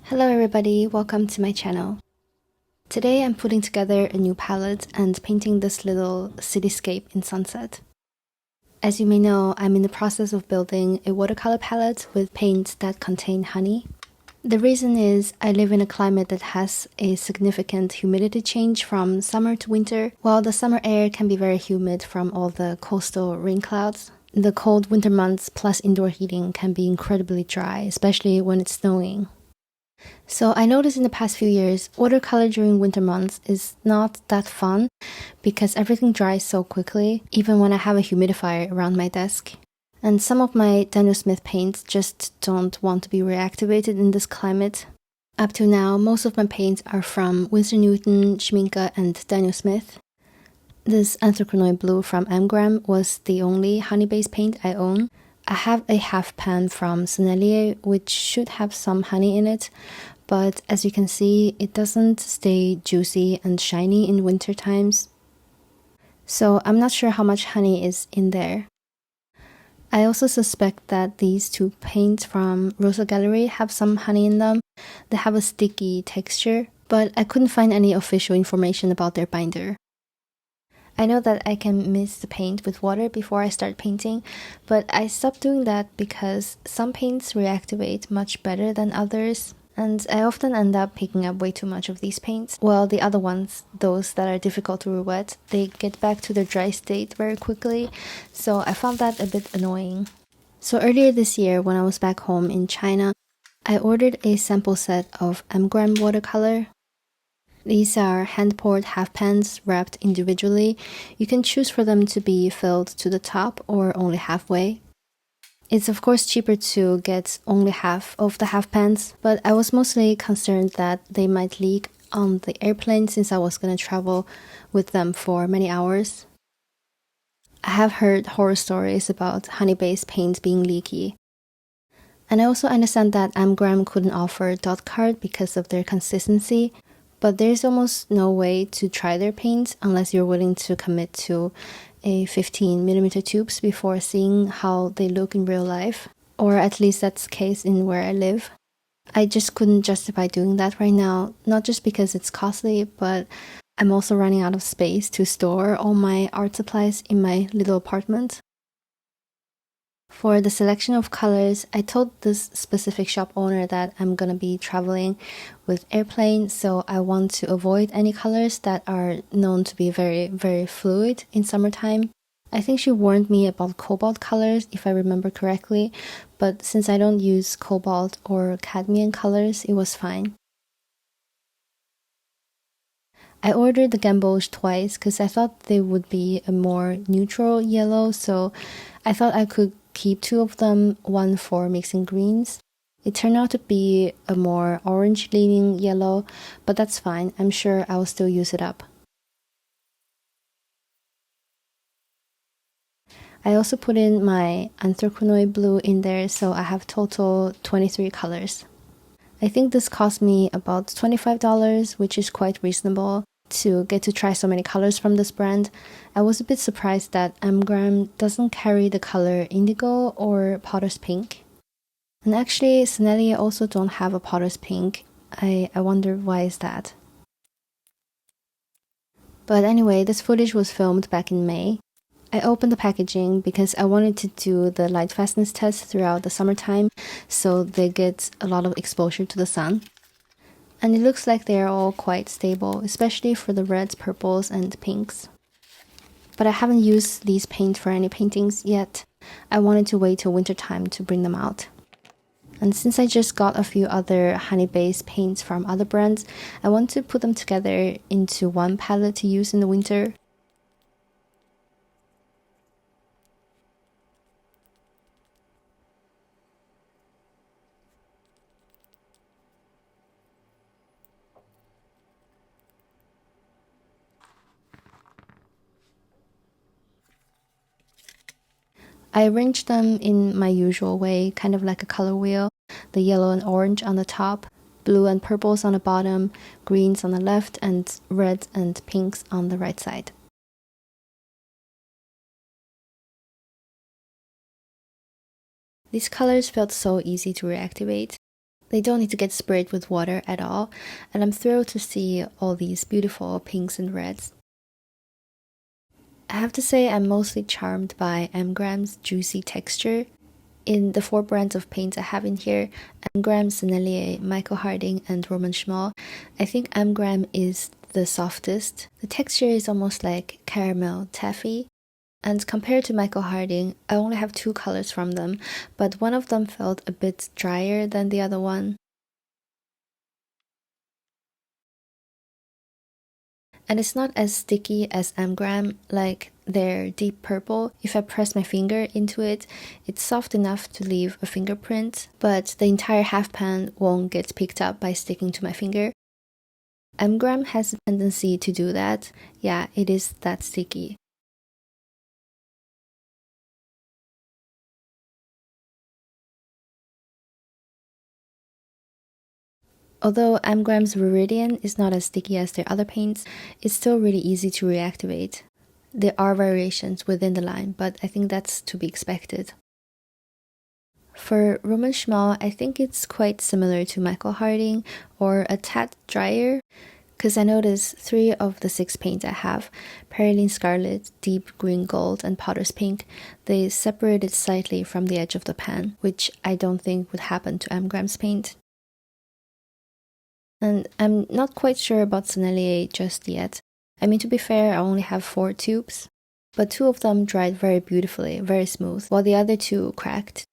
Hello everybody, welcome to my channel. Today I'm putting together a new palette and painting this little cityscape in sunset. As you may know, I'm in the process of building a watercolor palette with paints that contain honey. The reason is I live in a climate that has a significant humidity change from summer to winter, while the summer air can be very humid from all the coastal rain clouds. The cold winter months plus indoor heating can be incredibly dry, especially when it's snowing. So I noticed in the past few years, watercolor during winter months is not that fun because everything dries so quickly, even when I have a humidifier around my desk. And some of my Daniel Smith paints just don't want to be reactivated in this climate. Up to now, most of my paints are from Winsor Newton, Schmincke, and Daniel Smith. This anthraquinone blue from M.graham was the only honey-based paint I own. I have a half pan from Sennelier, which should have some honey in it, but as you can see, it doesn't stay juicy and shiny in winter times. So I'm not sure how much honey is in there. I also suspect that these two paints from Rosa Gallery have some honey in them. They have a sticky texture, but I couldn't find any official information about their binder. I know that I can mix the paint with water before I start painting, but I stopped doing that because some paints reactivate much better than others, and I often end up picking up way too much of these paints, while the other ones, those that are difficult to re-wet, they get back to their dry state very quickly, so I found that a bit annoying. So earlier this year, when I was back home in China, I ordered a sample set of M.graham watercolor. These are hand-poured half pans wrapped individually. You can choose for them to be filled to the top or only halfway. It's of course cheaper to get only half of the half pans, but I was mostly concerned that they might leak on the airplane since I was going to travel with them for many hours. I have heard horror stories about honey-based paint being leaky. And I also understand that M.graham couldn't offer dot card because of their consistency, but there's almost no way to try their paints unless you're willing to commit to a 15mm tubes before seeing how they look in real life, or at least that's the case in where I live. I just couldn't justify doing that right now, not just because it's costly, but I'm also running out of space to store all my art supplies in my little apartment. For the selection of colors, I told this specific shop owner that I'm gonna be traveling with airplane, so I want to avoid any colors that are known to be very, very fluid in summertime. I think she warned me about cobalt colors, if I remember correctly, but since I don't use cobalt or cadmium colors, it was fine. I ordered the gamboge twice because I thought they would be a more neutral yellow, so I thought I could keep two of them, one for mixing greens. It turned out to be a more orange-leaning yellow, but that's fine. I'm sure I'll still use it up. I also put in my anthraquinone blue in there, so I have total 23 colors. I think this cost me about $25, which is quite reasonable to get to try so many colors from this brand. I was a bit surprised that M.graham doesn't carry the color indigo or potter's pink. And actually, Sennelier also don't have a potter's pink. I wonder why is that. But anyway, this footage was filmed back in May. I opened the packaging because I wanted to do the lightfastness test throughout the summertime so they get a lot of exposure to the sun. And it looks like they are all quite stable, especially for the reds, purples, and pinks. But I haven't used these paints for any paintings yet. I wanted to wait till winter time to bring them out. And since I just got a few other honey-based paints from other brands, I want to put them together into one palette to use in the winter. I arranged them in my usual way, kind of like a color wheel, the yellow and orange on the top, blue and purples on the bottom, greens on the left, and reds and pinks on the right side. These colors felt so easy to reactivate. They don't need to get sprayed with water at all, and I'm thrilled to see all these beautiful pinks and reds. I have to say I'm mostly charmed by M.graham's juicy texture. In the 4 brands of paints I have in here, M.graham, Sennelier, Michael Harding, and Roman Szmal, I think M.graham is the softest. The texture is almost like caramel taffy. And compared to Michael Harding, I only have 2 colors from them, but one of them felt a bit drier than the other one. And it's not as sticky as M.graham, like their deep purple. If I press my finger into it, it's soft enough to leave a fingerprint, but the entire half pan won't get picked up by sticking to my finger. M.graham has a tendency to do that. Yeah, it is that sticky. Although M.graham's Viridian is not as sticky as their other paints, it's still really easy to reactivate. There are variations within the line, but I think that's to be expected. For Roman Szmal, I think it's quite similar to Michael Harding, or a tad drier, because I noticed 3 of the 6 paints I have, perylene scarlet, deep green gold, and potter's pink, they separated slightly from the edge of the pan, which I don't think would happen to M.graham's paint. And I'm not quite sure about sennelier just yet. I mean, to be fair, I only have 4 tubes, but 2 of them dried very beautifully, very smooth, while the other 2 cracked.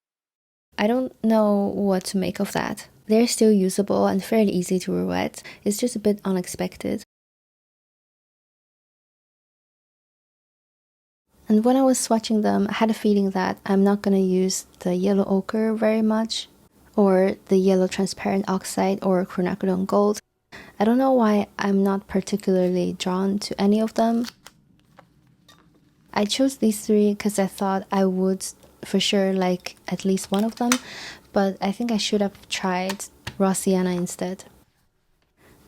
I don't know what to make of that. They're still usable and fairly easy to re-wet, it's just a bit unexpected. And when I was swatching them, I had a feeling that I'm not gonna use the yellow ochre very much, or the yellow transparent oxide or quinacridone gold. I don't know why I'm not particularly drawn to any of them. I chose these 3 because I thought I would for sure like at least one of them, but I think I should have tried raw sienna instead.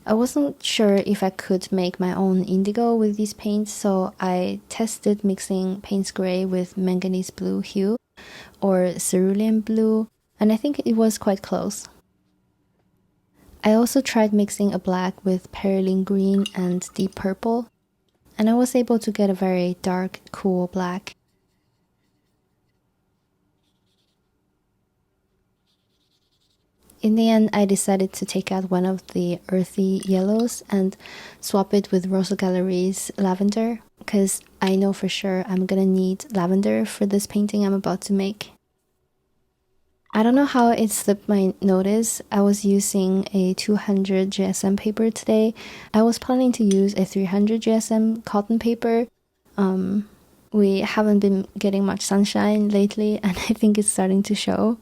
I wasn't sure if I could make my own indigo with these paints, so I tested mixing Payne's Grey with manganese blue hue or cerulean blue, and I think it was quite close. I also tried mixing a black with perylene green and deep purple, and I was able to get a very dark, cool black. In the end, I decided to take out one of the earthy yellows and swap it with Rosa Gallery's lavender, because I know for sure I'm gonna need lavender for this painting I'm about to make. I don't know how it slipped my notice. I was using a 200 GSM paper today. I was planning to use a 300 GSM cotton paper. We haven't been getting much sunshine lately, and I think it's starting to show.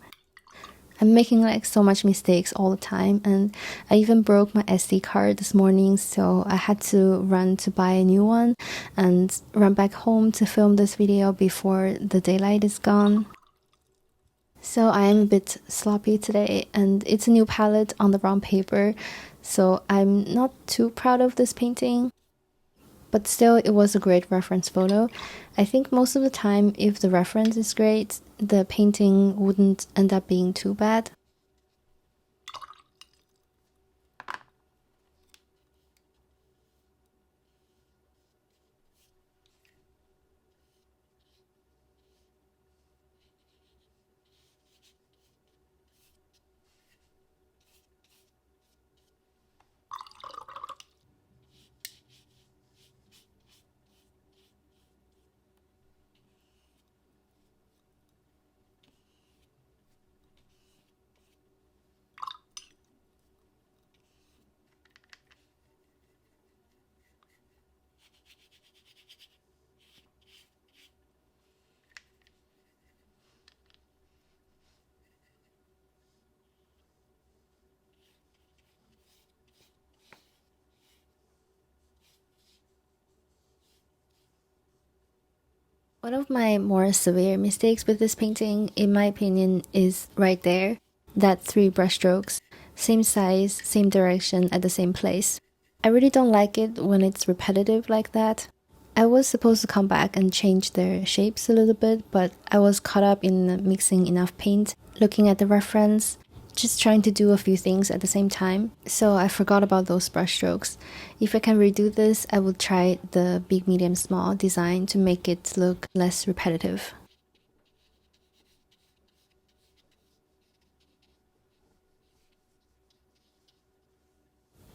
I'm making like so much mistakes all the time, and I even broke my SD card this morning, so I had to run to buy a new one and run back home to film this video before the daylight is gone. So I am a bit sloppy today, and it's a new palette on the brown paper, so I'm not too proud of this painting. But still, it was a great reference photo. I think most of the time, if the reference is great, the painting wouldn't end up being too bad. One of my more severe mistakes with this painting, in my opinion, is right there. That 3 brushstrokes, same size, same direction at the same place. I really don't like it when it's repetitive like that. I was supposed to come back and change their shapes a little bit, but I was caught up in mixing enough paint, looking at the reference. just trying to do a few things at the same time, so I forgot about those brush strokes. If I can redo this, I will try the big, medium, small design to make it look less repetitive.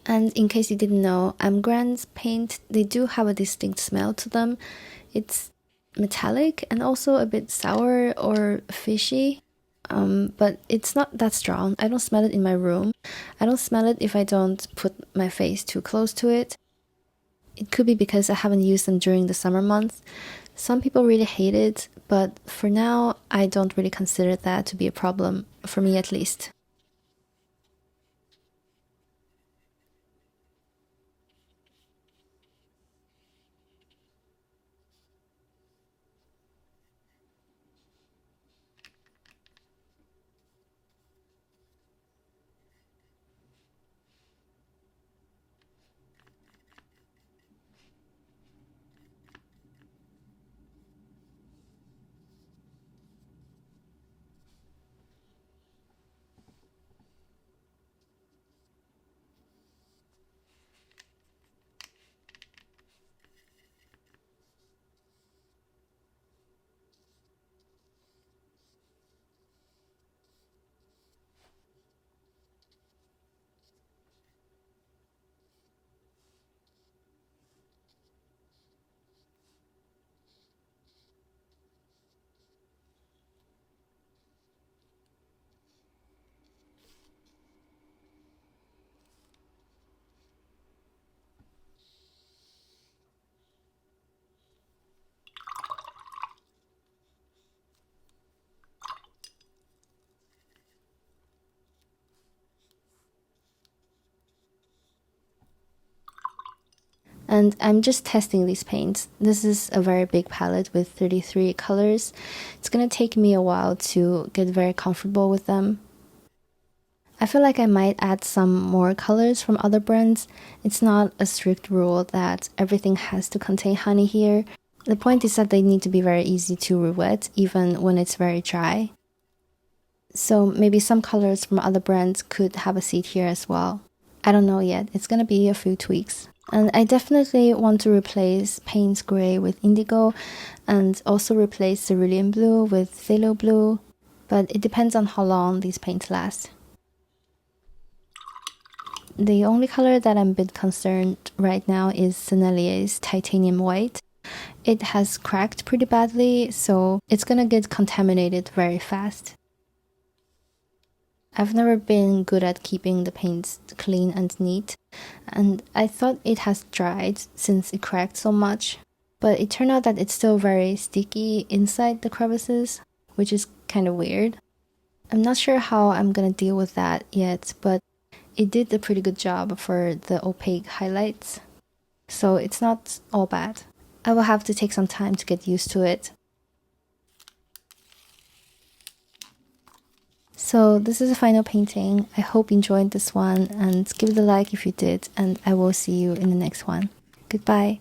And in case you didn't know, M.graham's paint, they do have a distinct smell to them. It's metallic and also a bit sour or fishy, but it's not that strong. I don't smell it in my room. I don't smell it if I don't put my face too close to it. It could be because I haven't used them during the summer months. Some people really hate it, but for now, I don't really consider that to be a problem, for me at least. And I'm just testing these paints. This is a very big palette with 33 colors. It's gonna take me a while to get very comfortable with them. I feel like I might add some more colors from other brands. It's not a strict rule that everything has to contain honey here. The point is that they need to be very easy to re-wet even when it's very dry. So maybe some colors from other brands could have a seat here as well. I don't know yet. It's gonna be a few tweaks. And I definitely want to replace Payne's Gray with Indigo and also replace Cerulean Blue with Phthalo Blue, but it depends on how long these paints last. The only color that I'm a bit concerned right now is Sennelier's Titanium White. It has cracked pretty badly, so it's gonna get contaminated very fast. I've never been good at keeping the paints clean and neat, and I thought it has dried since it cracked so much, but it turned out that it's still very sticky inside the crevices, which is kind of weird. I'm not sure how I'm gonna deal with that yet, but it did a pretty good job for the opaque highlights, so it's not all bad. I will have to take some time to get used to it. So this is the final painting. I hope you enjoyed this one, and give it a like if you did, and I will see you in the next one. Goodbye.